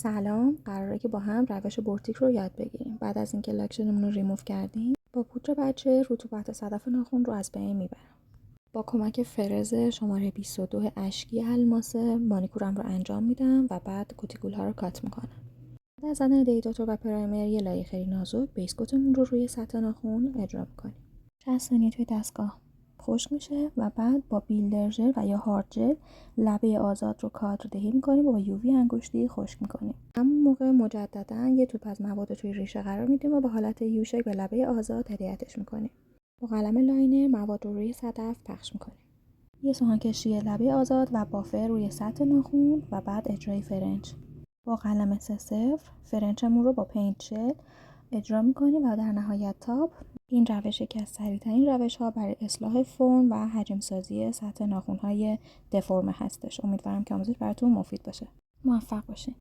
سلام، قراره که با هم روش بورتیک رو یاد بگیریم. بعد از اینکه لاکشنمون رو ریموو کردیم با پودر بچه رطوبت صدف ناخن رو از بین میبرم. با کمک فرز شماره 22 اشکی الماسه مانیکورم رو انجام میدم و بعد کوتیکول ها رو کات میکنم. بعد از زدن دیتاتور و پرایمر یه لایه خیلی نازک بیس کوتمون رو روی سطح ناخن اجرا میکنیم. 60 ثانیه توی دستگاه خشک میشه و بعد با بیلدر ژل و یا هارد ژل لبه آزاد رو کادردهی میکنیم و با یووی انگشتی خشک میکنیم. همون موقع مجددا یه توپ از مواد توی ریشه قرار میدیم و به حالت یوشک به لبه آزاد هدایتش میکنیم. با قلم لاینر مواد رو روی صدف پخش میکنیم. یه سوهان کشی لبه آزاد و بافر روی سطح ناخن و بعد اجرای فرنچ. با قلم 3-0 فرنچمون رو با پینت ژل اجرا میکنیم و در نهایت تاپ. این روش یکی از سریع‌ترین روش‌ها برای اصلاح فرم و حجم سازی سطح ناخن‌های دفرم هستش. امیدوارم که آموزش براتون مفید باشه. موفق باشین.